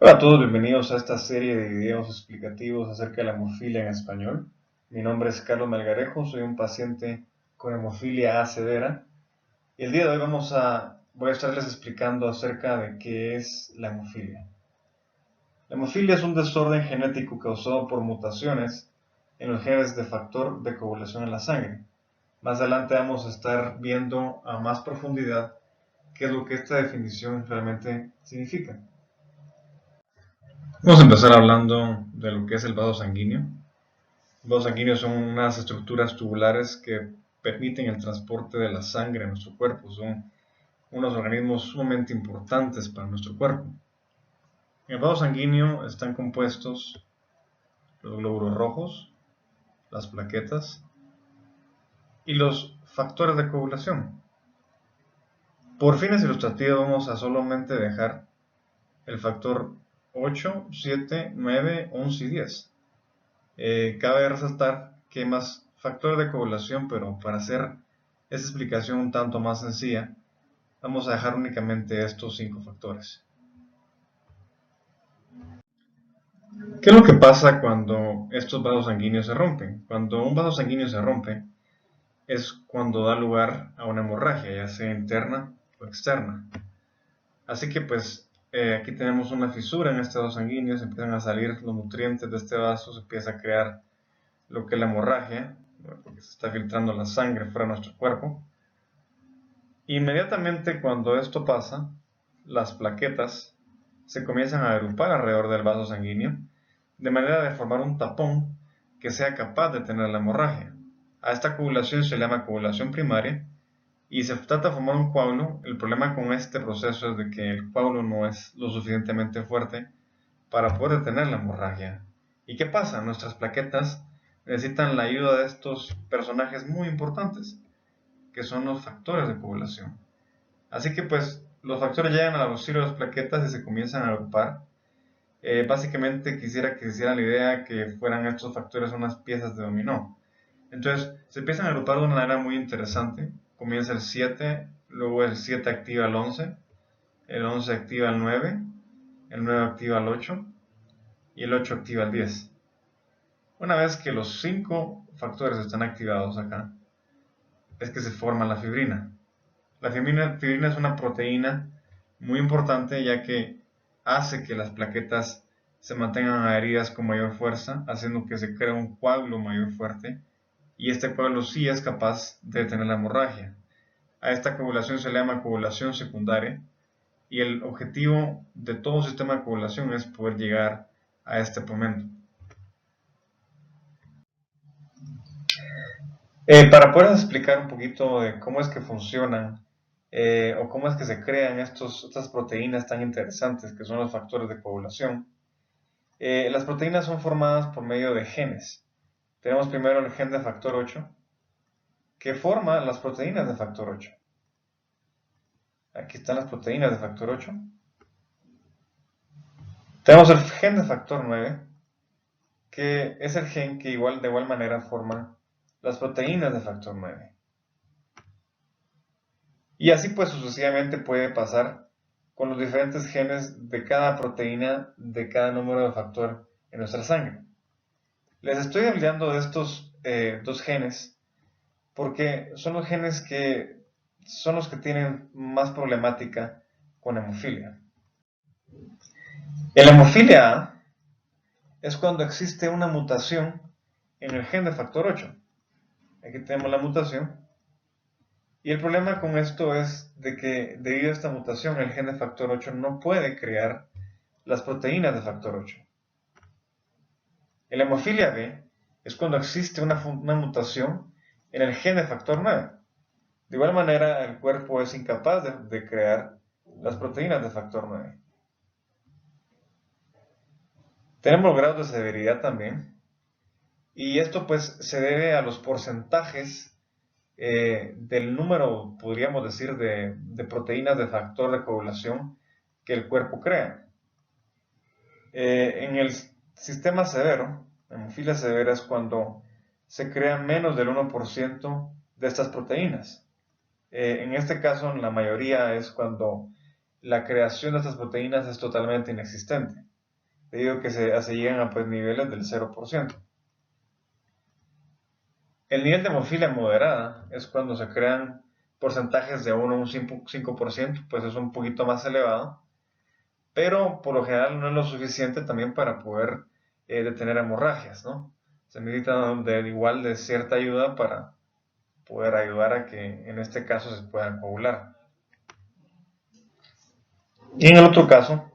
Hola a todos, bienvenidos a esta serie de videos explicativos acerca de la hemofilia en español. Mi nombre es Carlos Melgarejo, soy un paciente con hemofilia A severa y el día de hoy voy a estarles explicando acerca de qué es la hemofilia. La hemofilia es un desorden genético causado por mutaciones en los genes de factor de coagulación en la sangre. Más adelante vamos a estar viendo a más profundidad qué es lo que esta definición realmente significa. Vamos a empezar hablando de lo que es el vaso sanguíneo. Los vasos sanguíneos son unas estructuras tubulares que permiten el transporte de la sangre en nuestro cuerpo. Son unos organismos sumamente importantes para nuestro cuerpo. En el vaso sanguíneo están compuestos los glóbulos rojos, las plaquetas y los factores de coagulación. Por fines ilustrativos vamos a solamente dejar el factor 8, 7, 9, 11 y 10. Cabe resaltar que hay más factores de coagulación, pero para hacer esta explicación un tanto más sencilla, vamos a dejar únicamente estos 5 factores. ¿Qué es lo que pasa cuando estos vasos sanguíneos se rompen? Cuando un vaso sanguíneo se rompe es cuando da lugar a una hemorragia, ya sea interna o externa. Así que aquí tenemos una fisura en este vaso sanguíneo, se empiezan a salir los nutrientes de este vaso, se empieza a crear lo que es la hemorragia, porque se está filtrando la sangre fuera de nuestro cuerpo. Inmediatamente cuando esto pasa, las plaquetas se comienzan a agrupar alrededor del vaso sanguíneo, de manera de formar un tapón que sea capaz de tener la hemorragia. A esta coagulación se le llama coagulación primaria y se trata de formar un coágulo. El problema con este proceso es de que el coágulo no es lo suficientemente fuerte para poder detener la hemorragia. ¿Y qué pasa? Nuestras plaquetas necesitan la ayuda de estos personajes muy importantes, que son los factores de coagulación. Así que los factores llegan al auxilio de las plaquetas y se comienzan a agrupar. Básicamente quisiera que se hiciera la idea que fueran estos factores unas piezas de dominó. Entonces se empiezan a agrupar de una manera muy interesante. Comienza el 7, luego el 7 activa el 11, el 11 activa el 9 activa el 8 y el 8 activa el 10. Una vez que los 5 factores están activados acá, es que se forma la fibrina. La fibrina es una proteína muy importante, ya que hace que las plaquetas se mantengan adheridas con mayor fuerza, haciendo que se cree un coágulo mayor fuerte, y este coágulo sí es capaz de detener la hemorragia. A esta coagulación se le llama coagulación secundaria, y el objetivo de todo sistema de coagulación es poder llegar a este momento. Para poder explicar un poquito de cómo es que funcionan o cómo es que se crean estas proteínas tan interesantes que son los factores de coagulación, las proteínas son formadas por medio de genes. Tenemos primero el gen de factor 8 que forma las proteínas de factor 8. Aquí están las proteínas de factor 8. Tenemos el gen de factor 9 que es el gen que de igual manera forma las proteínas de factor 9. Y así sucesivamente puede pasar con los diferentes genes de cada proteína de cada número de factor en nuestra sangre. Les estoy hablando de estos dos genes porque son los genes que son los que tienen más problemática con hemofilia. En la hemofilia A es cuando existe una mutación en el gen de factor 8. Aquí tenemos la mutación. Y el problema con esto es de que debido a esta mutación el gen de factor 8 no puede crear las proteínas de factor 8. En la hemofilia B es cuando existe una mutación en el gen de factor 9. De igual manera, el cuerpo es incapaz de crear las proteínas de factor 9. Tenemos grados de severidad también, y esto se debe a los porcentajes del número, podríamos decir, de proteínas de factor de coagulación que el cuerpo crea. En el sistema severo, hemofilia severa, es cuando se crea menos del 1% de estas proteínas. En este caso, la mayoría es cuando la creación de estas proteínas es totalmente inexistente, debido a que se llegan a pues, niveles del 0%. El nivel de hemofilia moderada es cuando se crean porcentajes de 1 a un 5%, pues es un poquito más elevado, pero por lo general no es lo suficiente también para poder detener hemorragias, ¿no? Se necesita igual de cierta ayuda para poder ayudar a que en este caso se pueda coagular. Y en el otro caso,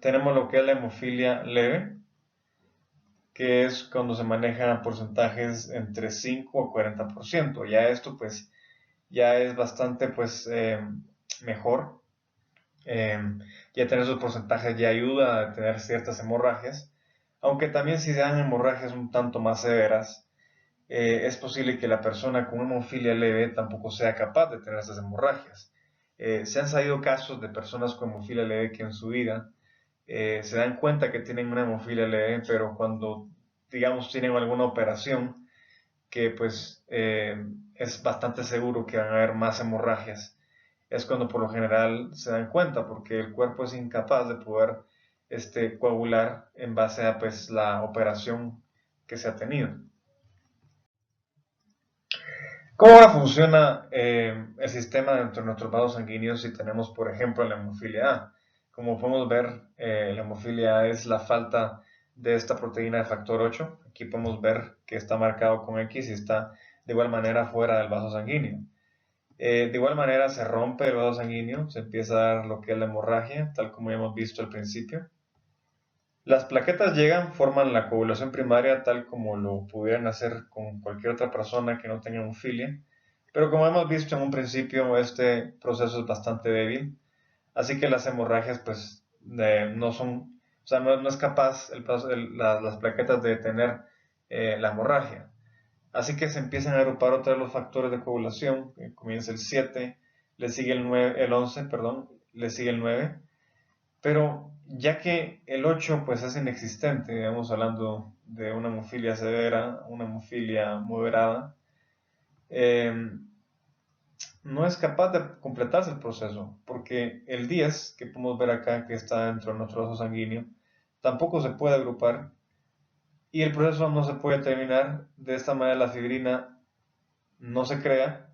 tenemos lo que es la hemofilia leve, que es cuando se manejan porcentajes entre 5 a 40%. Ya esto pues ya es bastante pues mejor. Ya tener esos porcentajes ya ayuda a tener ciertas hemorragias, aunque también si se dan hemorragias un tanto más severas, es posible que la persona con hemofilia leve tampoco sea capaz de tener esas hemorragias. Se han sabido casos de personas con hemofilia leve que en su vida se dan cuenta que tienen una hemofilia leve, pero cuando, digamos, tienen alguna operación que pues es bastante seguro que van a haber más hemorragias, es cuando por lo general se dan cuenta, porque el cuerpo es incapaz de poder coagular en base a pues la operación que se ha tenido. ¿Cómo ahora funciona el sistema dentro de nuestros vasos sanguíneos si tenemos, por ejemplo, la hemofilia A? Como podemos ver, la hemofilia A es la falta de esta proteína de factor 8. Aquí podemos ver que está marcado con X y está de igual manera fuera del vaso sanguíneo. De igual manera se rompe el vaso sanguíneo, se empieza a dar lo que es la hemorragia, tal como ya hemos visto al principio. Las plaquetas llegan, forman la coagulación primaria tal como lo pudieran hacer con cualquier otra persona que no tenga hemofilia, pero como hemos visto en un principio, este proceso es bastante débil, así que las hemorragias pues no son, o sea, no es capaz las plaquetas de detener la hemorragia. Así que se empiezan a agrupar otra vez los factores de coagulación, comienza el 7, le sigue el 11, perdón, le sigue el 9, pero ya que el 8 pues es inexistente, digamos hablando de una hemofilia severa, una hemofilia moderada, eh, no es capaz de completarse el proceso, porque el 10, que podemos ver acá que está dentro de nuestro vaso sanguíneo, tampoco se puede agrupar y el proceso no se puede terminar. De esta manera la fibrina no se crea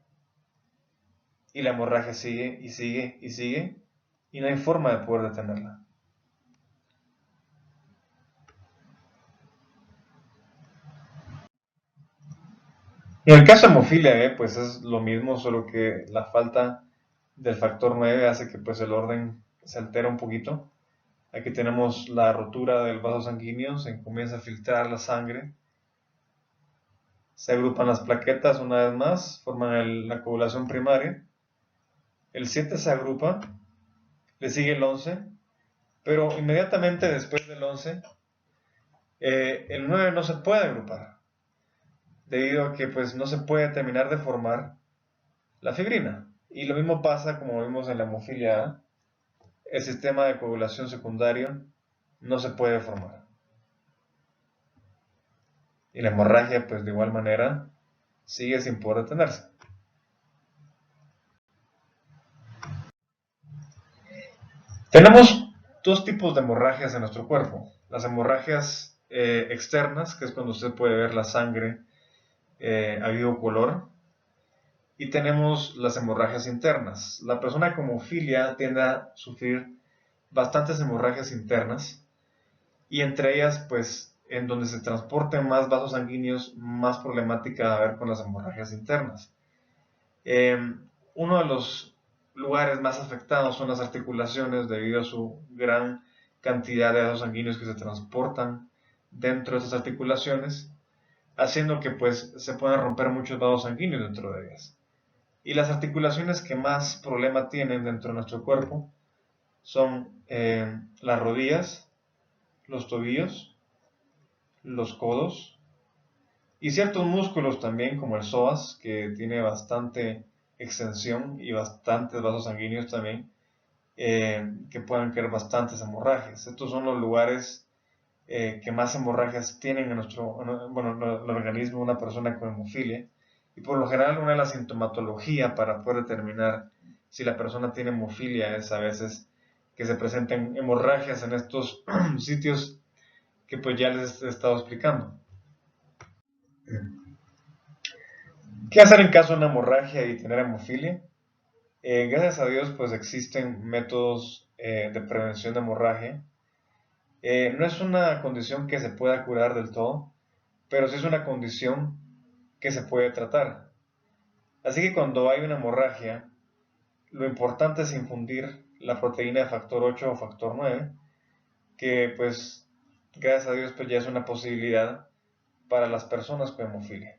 y la hemorragia sigue y sigue y sigue y no hay forma de poder detenerla. Y en el caso de hemofilia B, pues es lo mismo, solo que la falta del factor 9 hace que pues el orden se altera un poquito. Aquí tenemos la rotura del vaso sanguíneo, se comienza a filtrar la sangre, se agrupan las plaquetas una vez más, forman la coagulación primaria. El 7 se agrupa, le sigue el 11, pero inmediatamente después del 11, el 9 no se puede agrupar, debido a que pues no se puede terminar de formar la fibrina. Y lo mismo pasa como vimos en la hemofilia A, el sistema de coagulación secundario no se puede formar. Y la hemorragia pues de igual manera sigue sin poder detenerse. Tenemos dos tipos de hemorragias en nuestro cuerpo. Las hemorragias externas, que es cuando usted puede ver la sangre a vivo color, y tenemos las hemorragias internas. La persona con hemofilia tiende a sufrir bastantes hemorragias internas y entre ellas, pues, en donde se transporten más vasos sanguíneos, más problemática va a haber con las hemorragias internas. Eh, Uno de los lugares más afectados son las articulaciones debido a su gran cantidad de vasos sanguíneos que se transportan dentro de esas articulaciones, haciendo que pues se puedan romper muchos vasos sanguíneos dentro de ellas. Y las articulaciones que más problema tienen dentro de nuestro cuerpo son las rodillas, los tobillos, los codos y ciertos músculos también como el psoas, que tiene bastante extensión y bastantes vasos sanguíneos también, que pueden crear bastantes hemorragias. Estos son los lugares que más hemorragias tienen en el organismo de una persona con hemofilia. Y por lo general una de las sintomatologías para poder determinar si la persona tiene hemofilia es a veces que se presenten hemorragias en estos sitios que pues ya les he estado explicando. ¿Qué hacer en caso de una hemorragia y tener hemofilia? Gracias a Dios pues existen métodos de prevención de hemorragia. No es una condición que se pueda curar del todo, pero sí es una condición que se puede tratar. Así que cuando hay una hemorragia, lo importante es infundir la proteína de factor 8 o factor 9, que pues gracias a Dios pues ya es una posibilidad para las personas con hemofilia.